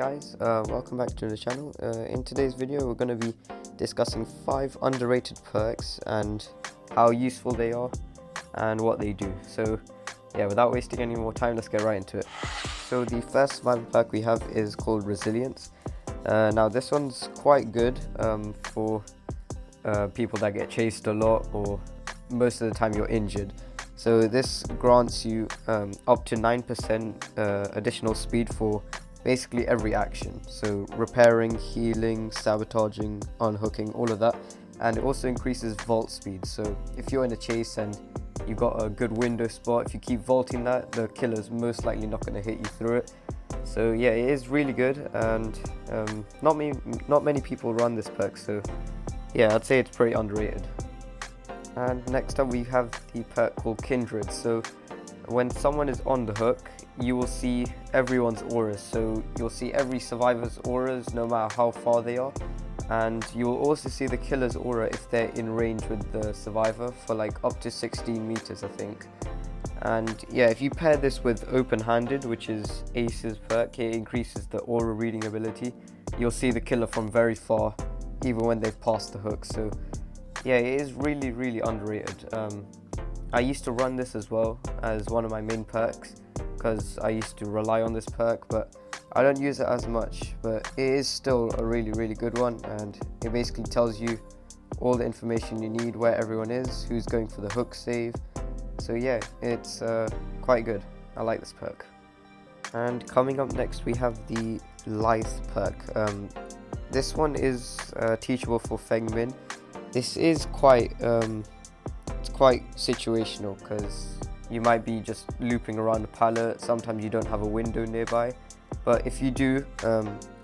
guys, welcome back to the channel. In today's video we're going to be discussing 5 underrated perks and how useful they are and what they do. So yeah, without wasting any more time, let's get right into it. So the first survival perk we have is called Resilience. Now this one's quite good for people that get chased a lot or most of the time you're injured. So this grants you up to 9% additional speed for basically every action. So repairing, healing, sabotaging, unhooking, all of that. And it also increases vault speed. So if you're in a chase and you got a good window spot, if you keep vaulting that, the killer's most likely not going to hit you through it. So yeah, it is really good, and not many people run this perk. So yeah, I'd say it's pretty underrated. And next up we have the perk called Kindred. So when someone is on the hook, you will see everyone's auras. So you'll see every survivor's auras no matter how far they are, and you will also see the killer's aura if they're in range with the survivor for like up to 16 meters I think. And yeah, if you pair this with open-handed, which is Ace's perk, it increases the aura reading ability. You'll see the killer from very far even when they've passed the hook. So yeah, it is really underrated. I used to run this as well as one of my main perks because I used to rely on this perk, but I don't use it as much. But it is still a really good one, and it basically tells you all the information you need, where everyone is, who's going for the hook save. So yeah, it's quite good. I like this perk. And coming up next we have the Lithe perk. This one is teachable for Feng Min. This is quite situational because you might be just looping around a pallet. Sometimes you don't have a window nearby, but if you do,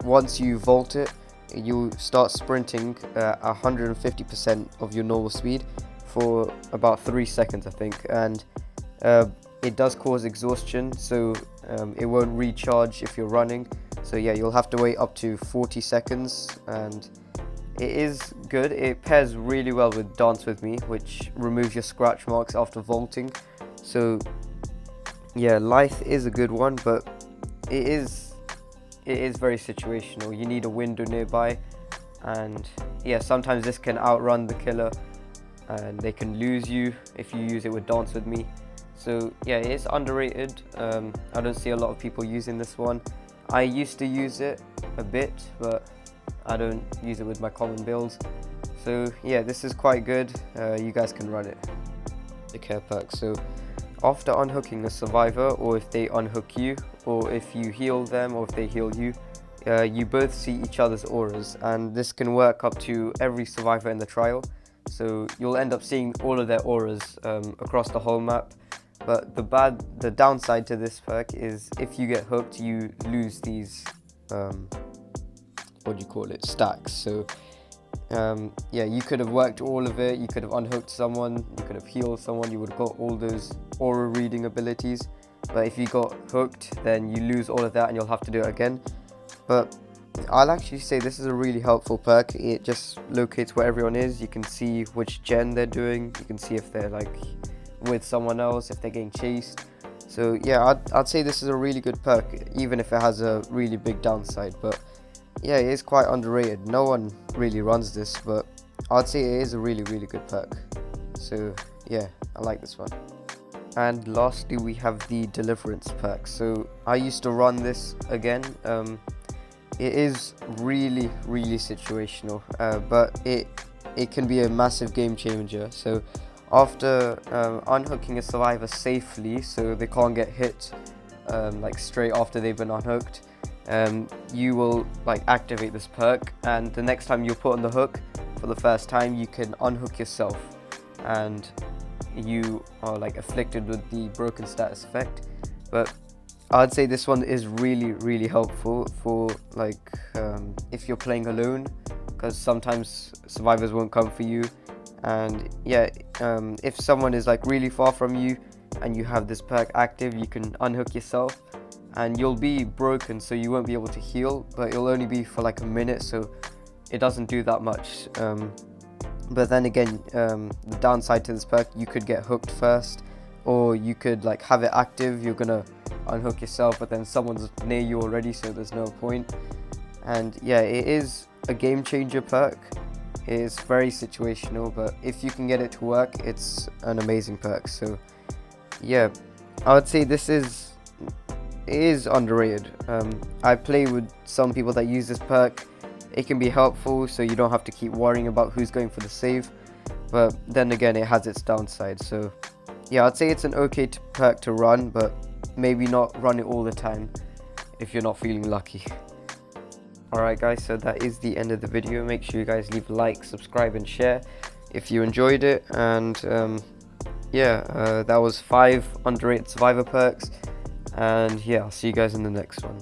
once you vault it, you start sprinting 150% of your normal speed for about 3 seconds I think, and it does cause exhaustion, so it won't recharge if you're running. So yeah, you'll have to wait up to 40 seconds, and it is good. It pairs really well with Dance With Me, which removes your scratch marks after vaulting. So yeah, Lithe is a good one, but it is very situational. You need a window nearby, and yeah, sometimes this can outrun the killer and they can lose you if you use it with Dance With Me. So yeah, it's underrated. I don't see a lot of people using this one. I used to use it a bit, but I don't use it with my common builds. So yeah, this is quite good. You guys can run it. The care perk. So after unhooking a survivor, or if they unhook you, or if you heal them, or if they heal you, you both see each other's auras, and this can work up to every survivor in the trial. So you'll end up seeing all of their auras across the whole map. But the downside to this perk is if you get hooked, you lose these stacks. So yeah, you could have worked all of it, you could have unhooked someone, you could have healed someone, you would have got all those aura reading abilities. But if you got hooked, then you lose all of that and you'll have to do it again. But I'll actually say this is a really helpful perk. It just locates where everyone is. You can see which gen they're doing, you can see if they're like with someone else, if they're getting chased. So yeah, I'd say this is a really good perk, even if it has a really big downside. But yeah, it is quite underrated. No one really runs this, but I'd say it is a really good perk. So yeah, I like this one. And lastly we have the Deliverance perk. So I used to run this again. It is really situational, but it can be a massive game changer. So after unhooking a survivor safely, so they can't get hit like straight after they've been unhooked, you will like activate this perk, and the next time you put on the hook for the first time, you can unhook yourself, and you are like afflicted with the broken status effect. But I'd say this one is really helpful for like if you're playing alone, because sometimes survivors won't come for you. And yeah, if someone is like really far from you and you have this perk active, you can unhook yourself and you'll be broken, so you won't be able to heal, but it'll only be for like a minute, so it doesn't do that much. But then again, the downside to this perk, you could get hooked first, or you could like have it active, you're gonna unhook yourself, but then someone's near you already, so there's no point. And yeah, it is a game changer perk. It is very situational, but if you can get it to work, it's an amazing perk. So yeah, I would say it is underrated. I play with some people that use this perk. It can be helpful, so you don't have to keep worrying about who's going for the save, but then again, it has its downside. So yeah, I'd say it's an okay perk to run, but maybe not run it all the time if you're not feeling lucky. Alright guys, so that is the end of the video. Make sure you guys leave a like, subscribe and share if you enjoyed it. And that was 5 underrated survivor perks, and yeah, I'll see you guys in the next one.